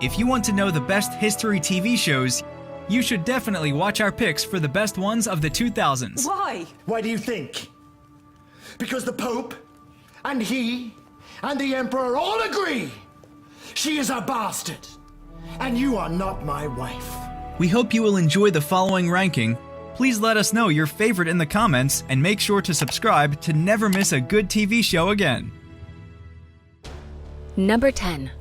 If you want to know the best history TV shows, you should definitely watch our picks for the best ones of the 2000s. Why? Why do you think? Because the Pope, and he, and the Emperor all agree she is a bastard, and you are not my wife. We hope you will enjoy the following ranking. Please let us know your favorite in the comments, and make sure to subscribe to never miss a good TV show again. Number 10.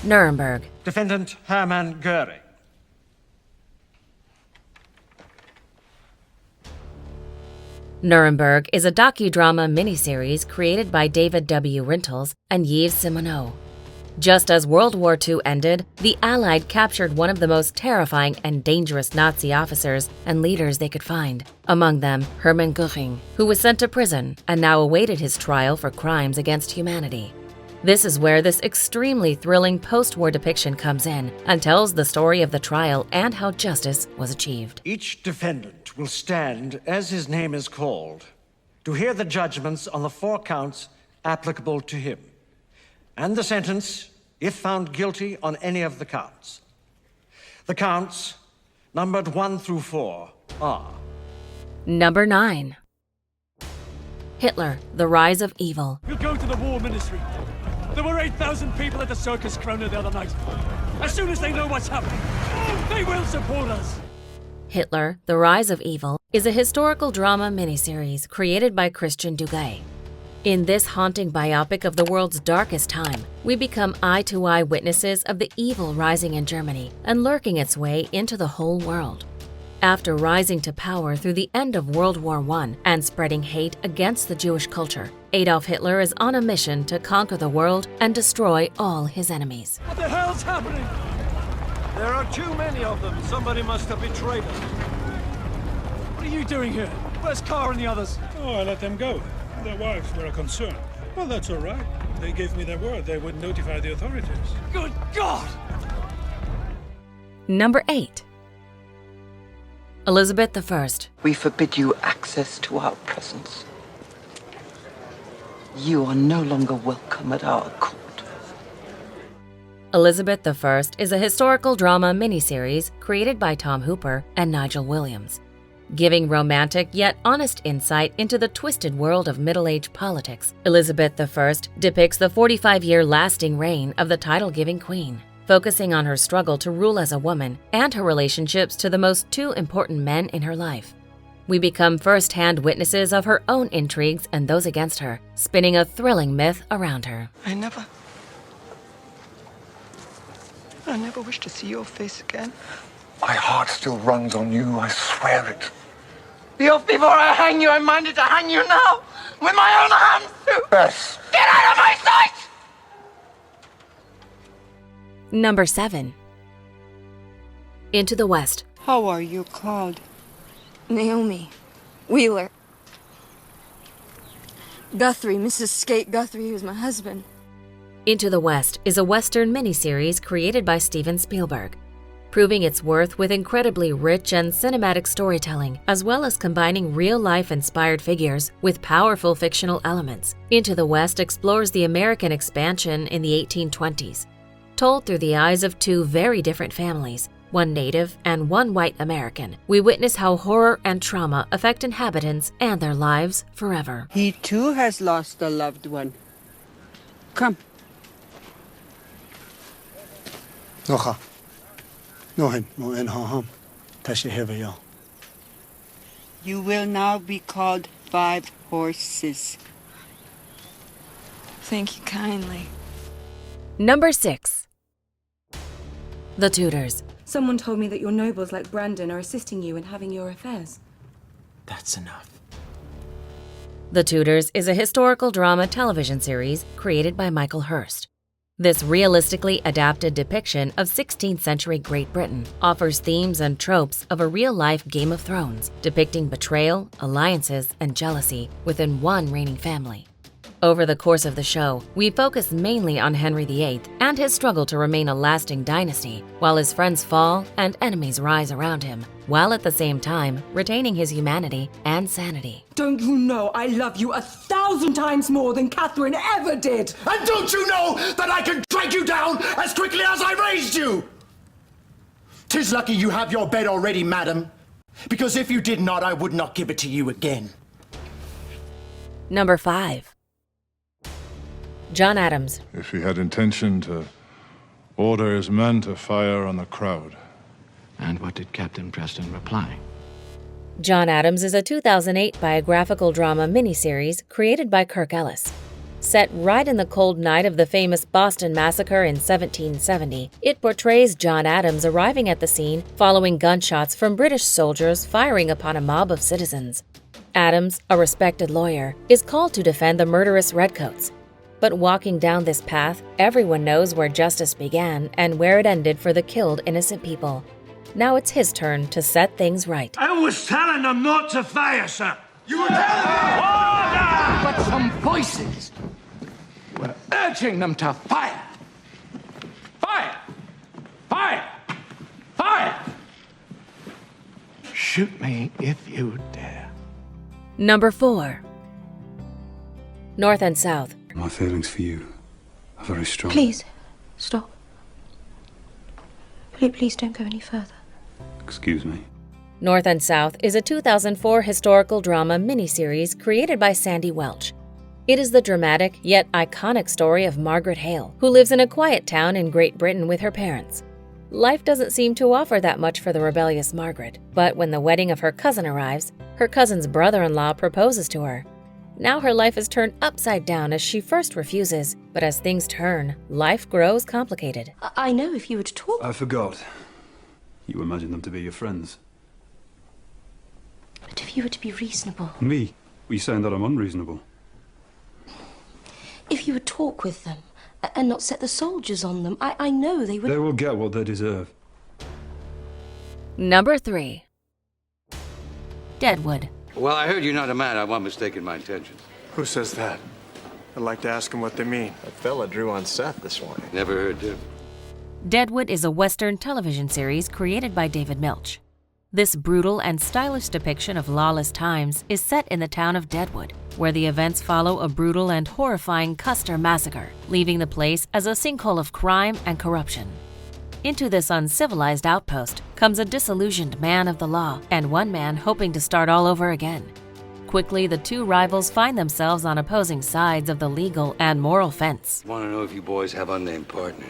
Nuremberg. Defendant Hermann Goering. Nuremberg is a docudrama miniseries created by David W. Rintels and Yves Simoneau. Just as World War II ended, the Allied captured one of the most terrifying and dangerous Nazi officers and leaders they could find. Among them, Hermann Göring, who was sent to prison and now awaited his trial for crimes against humanity. This is where this extremely thrilling post-war depiction comes in and tells the story of the trial and how justice was achieved. Each defendant will stand as his name is called to hear the judgments on the 4 counts applicable to him, and the sentence if found guilty on any of the counts. The counts, numbered 1 through 4, are... Number 9. Hitler, the Rise of Evil. We'll go to the war ministry. There were 8,000 people at the Circus Krone the other night. As soon as they know what's happening, they will support us. Hitler, the Rise of Evil is a historical drama miniseries created by Christian Duguay. In this haunting biopic of the world's darkest time, we become eye-to-eye witnesses of the evil rising in Germany and lurking its way into the whole world. After rising to power through the end of World War I and spreading hate against the Jewish culture, Adolf Hitler is on a mission to conquer the world and destroy all his enemies. What the hell's happening? There are too many of them. Somebody must have betrayed us. What are you doing here? Where's Carr and the others? Oh, I let them go. Their wives were a concern. Well, that's all right. They gave me their word they would notify the authorities. Good God! Number 8. Elizabeth I. We forbid you access to our presence. You are no longer welcome at our court. Elizabeth I is a historical drama miniseries created by Tom Hooper and Nigel Williams. Giving romantic yet honest insight into the twisted world of middle-age politics, Elizabeth I depicts the 45-year lasting reign of the title-giving queen, focusing on her struggle to rule as a woman and her relationships to the most 2 important men in her life. We become first-hand witnesses of her own intrigues and those against her, spinning a thrilling myth around her. I never wish to see your face again. My heart still runs on you, I swear it. Be off before I hang you. I'm minded to hang you now, with my own hands too. Bess. Get out of my sight! Number 7. Into the West. How are you called? Naomi. Wheeler. Guthrie, Mrs. Skate Guthrie, who's my husband. Into the West is a Western miniseries created by Steven Spielberg, proving its worth with incredibly rich and cinematic storytelling, as well as combining real-life inspired figures with powerful fictional elements. Into the West explores the American expansion in the 1820s, told through the eyes of 2 very different families, one Native and one white American. We witness how horror and trauma affect inhabitants and their lives forever. He too has lost a loved one. Come. You will now be called 5 Horses. Thank you kindly. Number 6. The Tudors. Someone told me that your nobles like Brandon are assisting you in having your affairs. That's enough. The Tudors is a historical drama television series created by Michael Hurst. This realistically adapted depiction of 16th century Great Britain offers themes and tropes of a real-life Game of Thrones, depicting betrayal, alliances, and jealousy within one reigning family. Over the course of the show, we focus mainly on Henry VIII and his struggle to remain a lasting dynasty, while his friends fall and enemies rise around him, while at the same time retaining his humanity and sanity. Don't you know I love you 1,000 times more than Catherine ever did? And don't you know that I can drag you down as quickly as I raised you? 'Tis lucky you have your bed already, madam, because if you did not, I would not give it to you again. Number 5. John Adams. If he had intention to order his men to fire on the crowd. And what did Captain Preston reply? John Adams is a 2008 biographical drama miniseries created by Kirk Ellis. Set right in the cold night of the famous Boston Massacre in 1770, it portrays John Adams arriving at the scene following gunshots from British soldiers firing upon a mob of citizens. Adams, a respected lawyer, is called to defend the murderous Redcoats. But walking down this path, everyone knows where justice began and where it ended for the killed innocent people. Now it's his turn to set things right. I was telling them not to fire, sir. You were telling them! Order! But some voices were urging them to fire. Fire! Fire! Fire! Shoot me if you dare. Number 4. North and South. My feelings for you are very strong. Please, stop. Please don't go any further. Excuse me. North and South is a 2004 historical drama miniseries created by Sandy Welch. It is the dramatic yet iconic story of Margaret Hale, who lives in a quiet town in Great Britain with her parents. Life doesn't seem to offer that much for the rebellious Margaret, but when the wedding of her cousin arrives, her cousin's brother-in-law proposes to her. Now her life is turned upside down as she first refuses, but as things turn, life grows complicated. I know if you were to talk... I forgot. You imagine them to be your friends. But if you were to be reasonable... Me? Are you saying that I'm unreasonable? If you would talk with them and not set the soldiers on them, I know they would... They will get what they deserve. Number 3. Deadwood. Well, I heard you're not a man. I want mistaken my intentions. Who says that? I'd like to ask them what they mean. That fella drew on Seth this morning. Never heard him. Deadwood is a Western television series created by David Milch. This brutal and stylish depiction of lawless times is set in the town of Deadwood, where the events follow a brutal and horrifying Custer massacre, leaving the place as a sinkhole of crime and corruption. Into this uncivilized outpost comes a disillusioned man of the law and one man hoping to start all over again. Quickly, the two rivals find themselves on opposing sides of the legal and moral fence. Want to know if you boys have unnamed partners?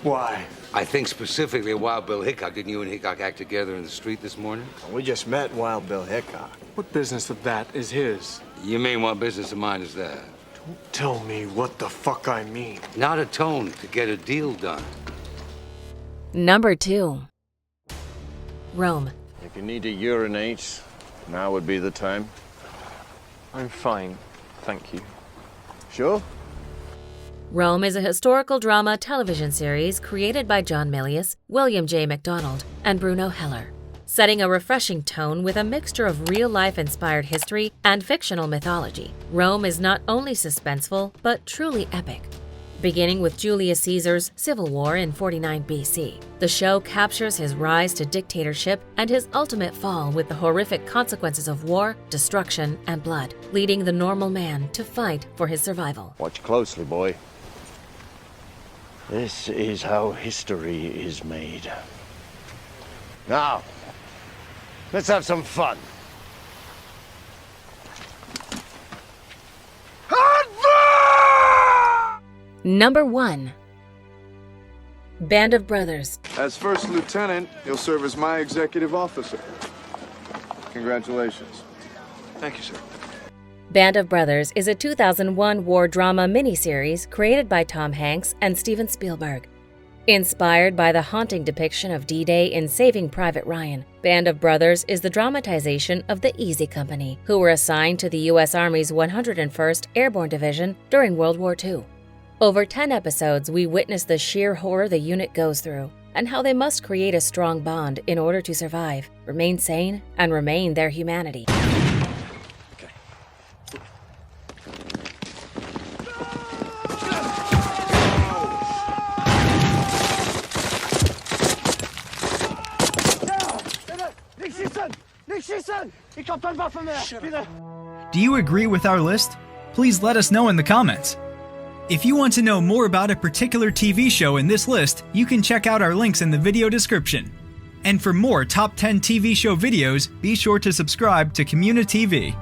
Why? I think specifically Wild Bill Hickok. Didn't you and Hickok act together in the street this morning? We just met Wild Bill Hickok. What business of that is his? You mean what business of mine is that? Don't tell me what the fuck I mean. Not a tone to get a deal done. Number 2. Rome. If you need to urinate, now would be the time. I'm fine, thank you. Sure? Rome is a historical drama television series created by John Milius, William J. MacDonald, and Bruno Heller, setting a refreshing tone with a mixture of real-life inspired history and fictional mythology. Rome is not only suspenseful, but truly epic. Beginning with Julius Caesar's civil war in 49 BC, the show captures his rise to dictatorship and his ultimate fall with the horrific consequences of war, destruction, and blood, leading the normal man to fight for his survival. Watch closely, boy. This is how history is made. Now, let's have some fun. Number 1. Band of Brothers. As first lieutenant, you'll serve as my executive officer. Congratulations. Thank you, sir. Band of Brothers is a 2001 war drama miniseries created by Tom Hanks and Steven Spielberg. Inspired by the haunting depiction of D-Day in Saving Private Ryan, Band of Brothers is the dramatization of the Easy Company, who were assigned to the U.S. Army's 101st Airborne Division during World War II. Over 10 episodes, we witness the sheer horror the unit goes through and how they must create a strong bond in order to survive, remain sane, and remain their humanity. Listen! Il comprend pas from there! Do you agree with our list? Please let us know in the comments. If you want to know more about a particular TV show in this list, you can check out our links in the video description. And for more top 10 TV show videos, be sure to subscribe to communiTV.